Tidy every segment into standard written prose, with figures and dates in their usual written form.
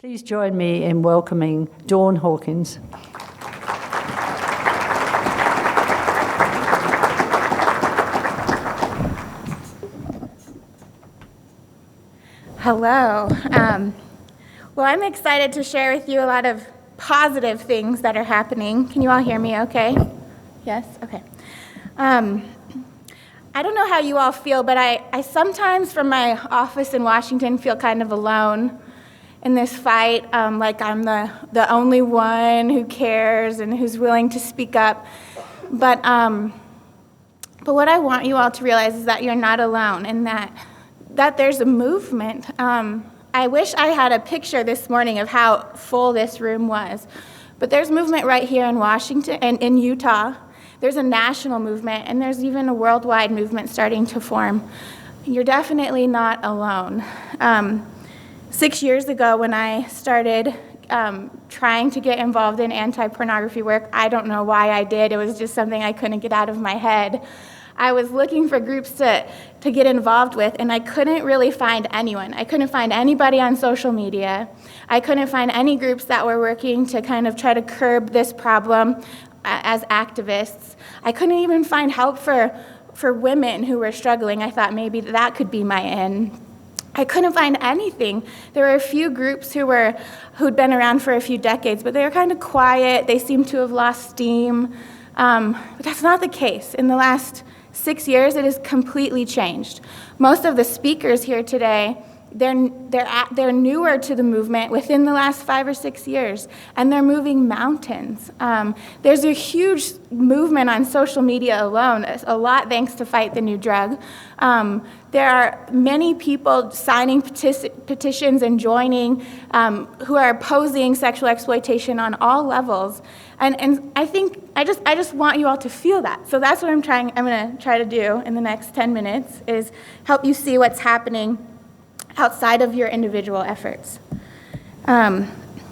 Please join me in welcoming Dawn Hawkins. Hello. Well, I'm excited to share with you a lot of positive things that are happening. Can you all hear me okay? Yes? Okay. I don't know how you all feel, but I sometimes from my office in Washington feel kind of alone in this fight, like I'm the only one who cares and who's willing to speak up. But what I want you all to realize is that you're not alone and that there's a movement. I wish I had a picture this morning of how full this room was. But there's movement right here in Washington and in Utah. There's a national movement, and there's even a worldwide movement starting to form. You're definitely not alone. 6 years ago, when I started trying to get involved in anti-pornography work, I don't know why I did. It was just something I couldn't get out of my head. I was looking for groups to get involved with, and I couldn't really find anyone. I couldn't find anybody on social media. I couldn't find any groups that were working to kind of try to curb this problem as activists. I couldn't even find help for women who were struggling. I thought maybe that could be my in. I couldn't find anything. There were a few groups who'd been around for a few decades, but they were kind of quiet. They seemed to have lost steam. But that's not the case. In the last 6 years, it has completely changed. Most of the speakers here today, they're newer to the movement within the last 5 or 6 years, and they're moving mountains. There's a huge movement on social media alone, a lot thanks to Fight the New Drug. There are many people signing petitions and joining who are opposing sexual exploitation on all levels. And I think I just want you all to feel that. So that's what I'm going to try to do in the next 10 minutes is help you see what's happening outside of your individual efforts.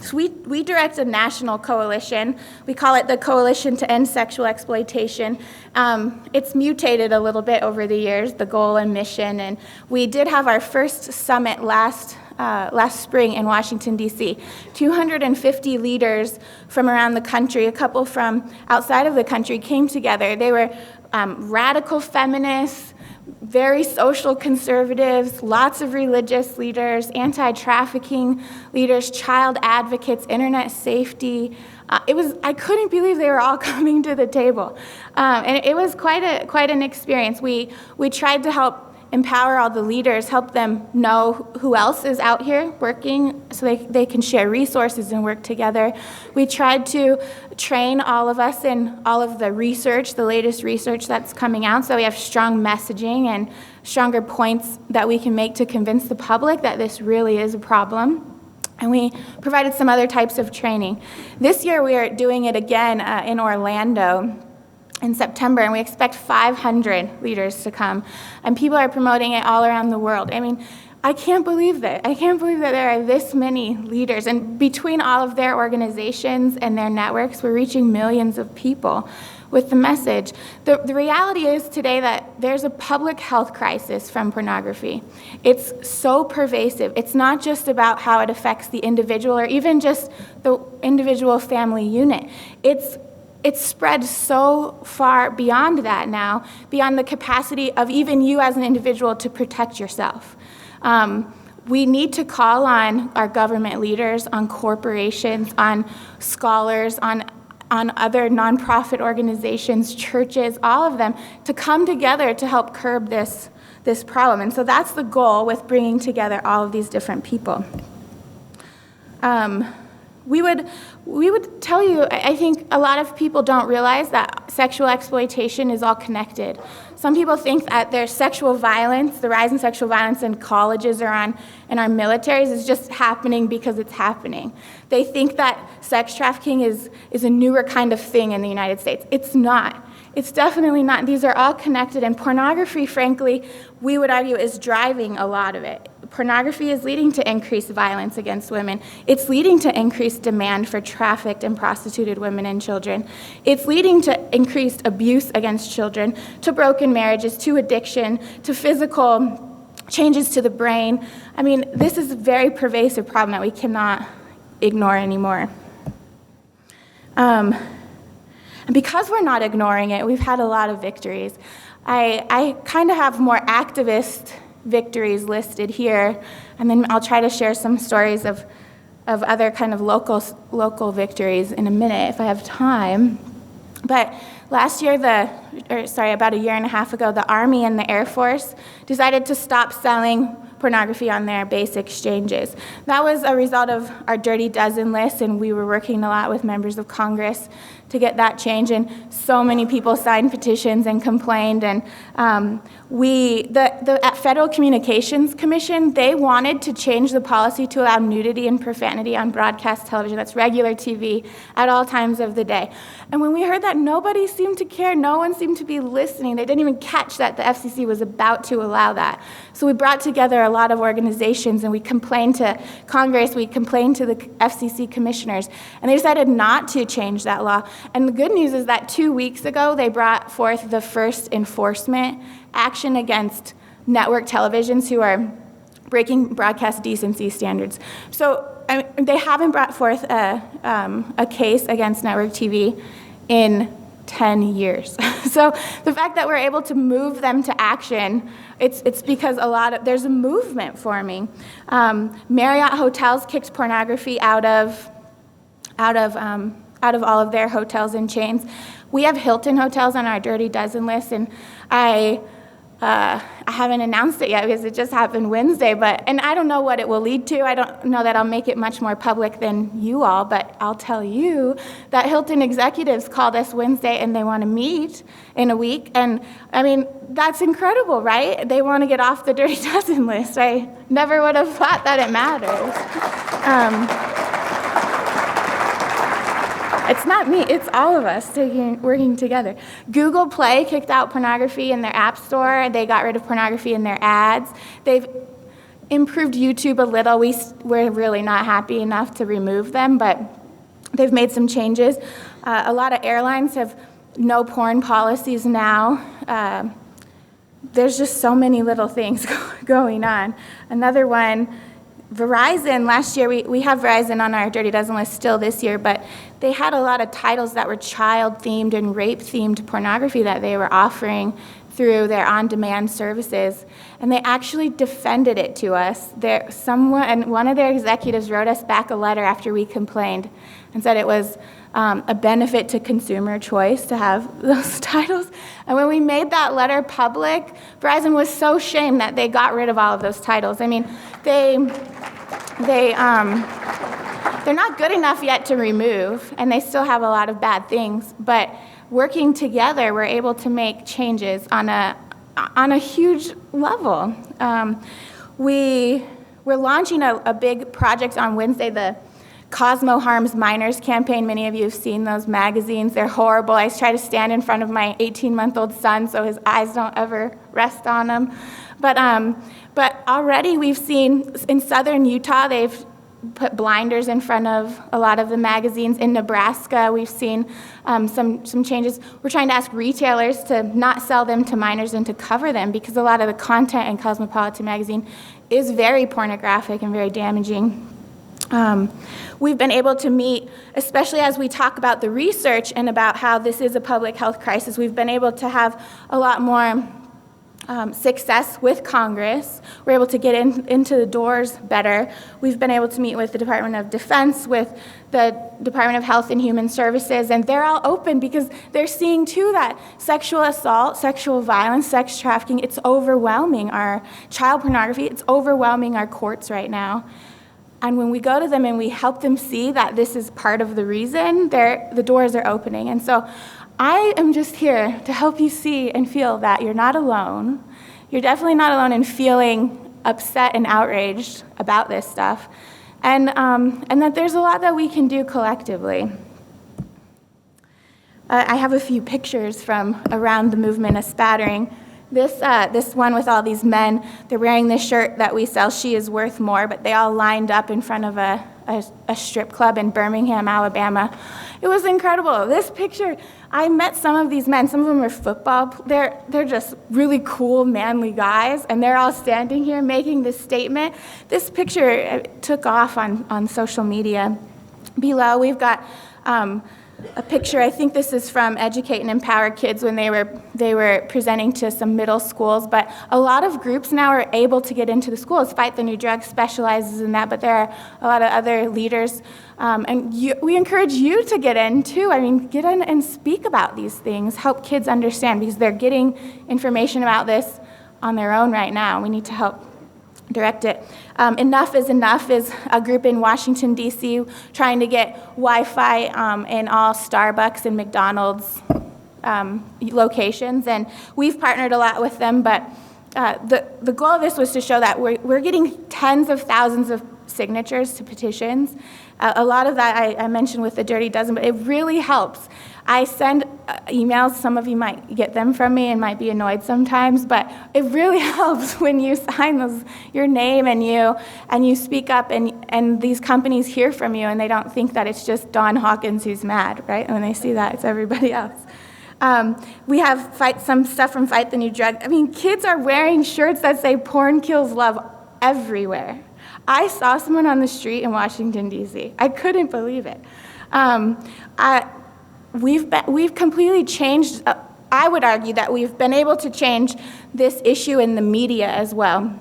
So we direct a national coalition. We call it the Coalition to End Sexual Exploitation. It's mutated a little bit over the years, the goal and mission, and we did have our first summit last spring in Washington, D.C. 250 leaders from around the country, a couple from outside of the country, came together. They were radical feminists, very social conservatives, lots of religious leaders, anti-trafficking leaders, child advocates, internet safety. I couldn't believe they were all coming to the table. And it was quite an experience. We tried to help empower all the leaders, help them know who else is out here working so they can share resources and work together. We tried to train all of us in all of the research, the latest research that's coming out, so we have strong messaging and stronger points that we can make to convince the public that this really is a problem. And we provided some other types of training. This year we are doing it again in Orlando in September, and we expect 500 leaders to come. And people are promoting it all around the world. I mean, I can't believe that. I can't believe that there are this many leaders. And between all of their organizations and their networks, we're reaching millions of people with the message. The reality is today that there's a public health crisis from pornography. It's so pervasive. It's not just about how it affects the individual or even just the individual family unit. It's spread so far beyond that now, beyond the capacity of even you as an individual to protect yourself. We need to call on our government leaders, on corporations, on scholars, on other nonprofit organizations, churches, all of them, to come together to help curb this problem. And so that's the goal with bringing together all of these different people. We would tell you, I think a lot of people don't realize that sexual exploitation is all connected. Some people think that there's sexual violence, the rise in sexual violence in colleges or in our militaries is just happening because it's happening. They think that sex trafficking is a newer kind of thing in the United States. It's not. It's definitely not. These are all connected, and pornography, frankly, we would argue is driving a lot of it. Pornography is leading to increased violence against women. It's leading to increased demand for trafficked and prostituted women and children. It's leading to increased abuse against children, to broken marriages, to addiction, to physical changes to the brain. I mean, this is a very pervasive problem that we cannot ignore anymore. And because we're not ignoring it, we've had a lot of victories. I kind of have more activist victories listed here, and then I'll try to share some stories of other kind of local victories in a minute if I have time. But last year, about a year and a half ago, the Army and the Air Force decided to stop selling pornography on their base exchanges. That was a result of our Dirty Dozen list, and we were working a lot with members of Congress to get that change, and so many people signed petitions and complained, and the Federal Communications Commission, they wanted to change the policy to allow nudity and profanity on broadcast television, that's regular TV, at all times of the day. And when we heard that, nobody seemed to care, no one seemed to be listening, they didn't even catch that the FCC was about to allow that. So we brought together a lot of organizations, and we complained to Congress, we complained to the FCC commissioners, and they decided not to change that law. And the good news is that 2 weeks ago, they brought forth the first enforcement action against network televisions who are breaking broadcast decency standards. So they haven't brought forth a case against network TV in 10 years. So the fact that we're able to move them to action, it's because there's a movement forming. Marriott hotels kicked pornography out of all of their hotels and chains. We have Hilton hotels on our Dirty Dozen list, and I haven't announced it yet because it just happened Wednesday, and I don't know what it will lead to. I don't know that I'll make it much more public than you all, but I'll tell you that Hilton executives called us Wednesday and they want to meet in a week, and I mean, that's incredible, right? They want to get off the Dirty Dozen list. I never would have thought that it matters. It's not me, it's all of us working together. Google Play kicked out pornography in their app store. They got rid of pornography in their ads. They've improved YouTube a little. We're really not happy enough to remove them, but they've made some changes. A lot of airlines have no porn policies now. There's just so many little things going on. Another one, Verizon, last year, we have Verizon on our Dirty Dozen list still this year, but they had a lot of titles that were child-themed and rape-themed pornography that they were offering through their on-demand services, and they actually defended it to us. One of their executives wrote us back a letter after we complained and said it was a benefit to consumer choice to have those titles. And when we made that letter public, Verizon was so ashamed that they got rid of all of those titles. I mean, they're not good enough yet to remove, and they still have a lot of bad things, but working together, we're able to make changes on a huge level. We're launching a big project on Wednesday, the Cosmo Harms Minors campaign. Many of you have seen those magazines. They're horrible. I try to stand in front of my 18-month-old son so his eyes don't ever rest on them. But already we've seen in southern Utah, they've put blinders in front of a lot of the magazines. In Nebraska, we've seen some changes. We're trying to ask retailers to not sell them to minors and to cover them because a lot of the content in Cosmopolitan magazine is very pornographic and very damaging. We've been able to meet, especially as we talk about the research and about how this is a public health crisis, we've been able to have a lot more success with Congress. We're able to get into the doors better. We've been able to meet with the Department of Defense, with the Department of Health and Human Services, and they're all open because they're seeing too that sexual assault, sexual violence, sex trafficking, it's overwhelming our child pornography, it's overwhelming our courts right now. And when we go to them and we help them see that this is part of the reason, the doors are opening. And so I am just here to help you see and feel that you're not alone. You're definitely not alone in feeling upset and outraged about this stuff. And that there's a lot that we can do collectively. I have a few pictures from around the movement of spattering. This one with all these men, they're wearing this shirt that we sell, She Is Worth More, but they all lined up in front of a a strip club in Birmingham, Alabama. It was incredible. This picture, I met some of these men. Some of them are football. They're just really cool, manly guys, and they're all standing here making this statement. This picture took off on social media. Below, we've got a picture. I think this is from Educate and Empower Kids when they were presenting to some middle schools. But a lot of groups now are able to get into the schools. Fight the New Drug specializes in that, but there are a lot of other leaders. We encourage you to get in too. I mean, get in and speak about these things. Help kids understand, because they're getting information about this on their own right now. We need to help direct it. Enough is Enough is a group in Washington, D.C. trying to get Wi-Fi in all Starbucks and McDonald's locations, and we've partnered a lot with them, but the goal of this was to show that we're getting tens of thousands of signatures to petitions. A lot of that I mentioned with the Dirty Dozen, but it really helps. I send emails. Some of you might get them from me and might be annoyed sometimes, but it really helps when you sign your name and you speak up, and these companies hear from you, and they don't think that it's just Don Hawkins who's mad, right? And when they see that, it's everybody else. We have some stuff from Fight the New Drug. I mean, kids are wearing shirts that say "Porn Kills Love" everywhere. I saw someone on the street in Washington, D.C. I couldn't believe it. We've completely changed. I would argue that we've been able to change this issue in the media as well.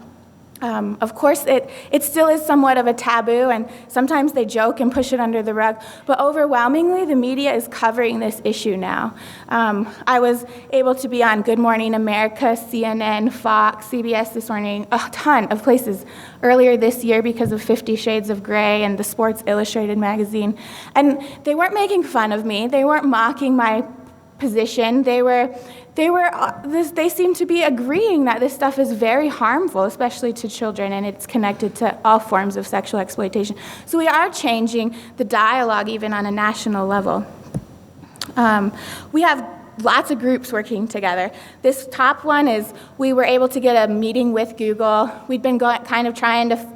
Of course, it still is somewhat of a taboo, and sometimes they joke and push it under the rug, but overwhelmingly, the media is covering this issue now. I was able to be on Good Morning America, CNN, Fox, CBS This Morning, a ton of places earlier this year because of 50 Shades of Grey and the Sports Illustrated magazine. And they weren't making fun of me. They weren't mocking my position. They seem to be agreeing that this stuff is very harmful, especially to children, and it's connected to all forms of sexual exploitation. So we are changing the dialogue even on a national level. We have lots of groups working together. This top one is we were able to get a meeting with Google. We'd been kind of trying to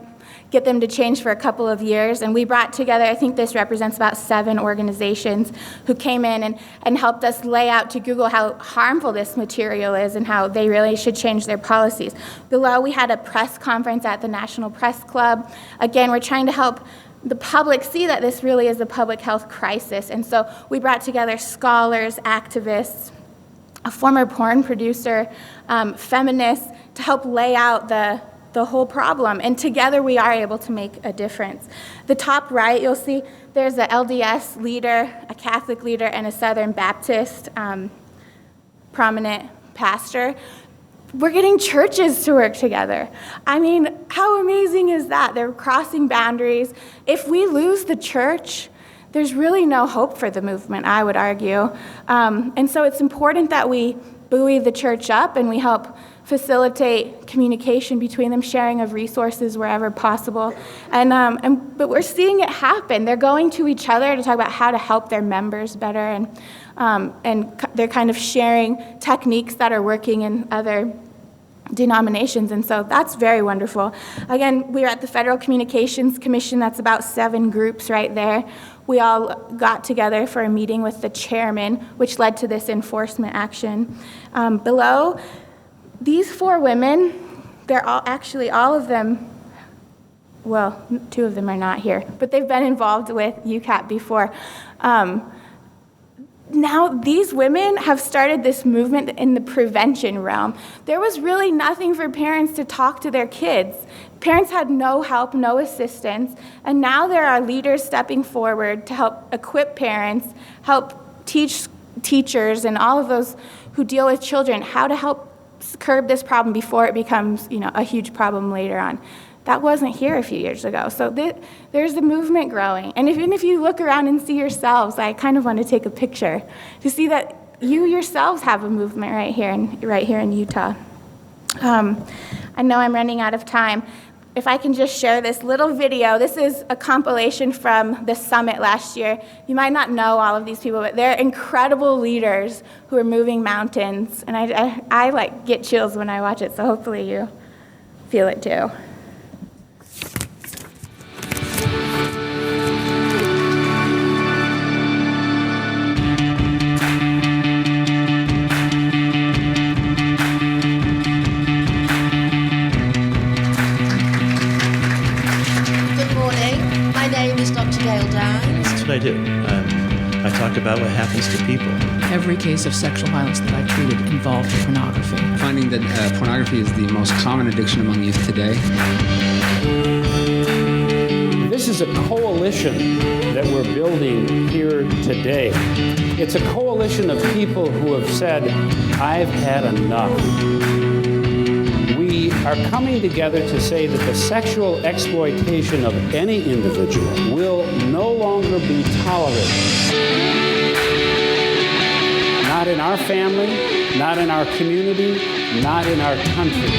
get them to change for a couple of years, and we brought together, I think this represents about 7 organizations who came in and helped us lay out to Google how harmful this material is and how they really should change their policies. Below, we had a press conference at the National Press Club. Again, we're trying to help the public see that this really is a public health crisis, and so we brought together scholars, activists, a former porn producer, feminists, to help lay out the whole problem, and together we are able to make a difference. The top right, you'll see there's a LDS leader, a Catholic leader, and a Southern Baptist prominent pastor. We're getting churches to work together. I mean, how amazing is that? They're crossing boundaries. If we lose the church, there's really no hope for the movement, I would argue. And so it's important that we buoy the church up and we help facilitate communication between them, sharing of resources wherever possible. But we're seeing it happen. They're going to each other to talk about how to help their members better, and they're kind of sharing techniques that are working in other denominations, and so that's very wonderful. Again, we're at the Federal Communications Commission. That's about 7 groups right there. We all got together for a meeting with the chairman, which led to this enforcement action. Below, these 4 women, they're all of them, well, 2 of them are not here, but they've been involved with UCAP before. Now these women have started this movement in the prevention realm. There was really nothing for parents to talk to their kids. Parents had no help, no assistance, and now there are leaders stepping forward to help equip parents, help teach teachers and all of those who deal with children how to help curb this problem before it becomes, a huge problem later on. That wasn't here a few years ago. So there's the movement growing. And even if you look around and see yourselves, I kind of want to take a picture to see that you yourselves have a movement right here in Utah. I know I'm running out of time. If I can just share this little video. This is a compilation from the summit last year. You might not know all of these people, but they're incredible leaders who are moving mountains. And I get chills when I watch it, so hopefully you feel it too. Dale Dines. That's what I do. I talk about what happens to people. Every case of sexual violence that I treated involved pornography. Finding that pornography is the most common addiction among youth today. This is a coalition that we're building here today. It's a coalition of people who have said, I've had enough. We are coming together to say that the sexual exploitation of any individual will no longer be tolerated. Not in our family, not in our community, not in our country.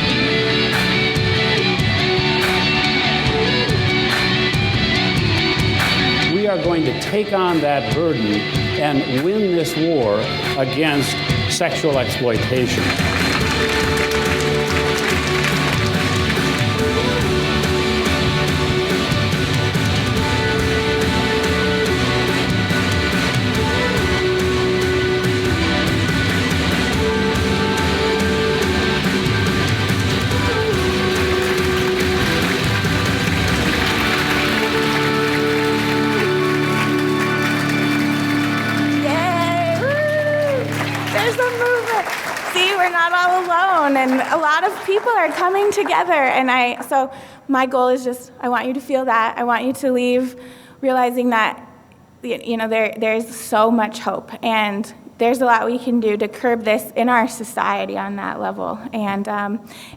We are going to take on that burden and win this war against sexual exploitation. And a lot of people are coming together, and so my goal is just, I want you to feel that. I want you to leave realizing that, there's so much hope, and there's a lot we can do to curb this in our society on that level. And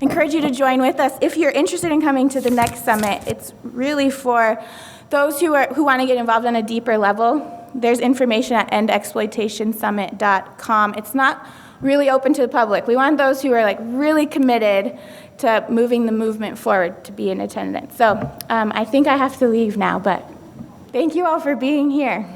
encourage you to join with us. If you're interested in coming to the next summit, it's really for those who want to get involved on a deeper level. There's information at endexploitationsummit.com. It's not really open to the public. We want those who are really committed to moving the movement forward to be in attendance. So I think I have to leave now, but thank you all for being here.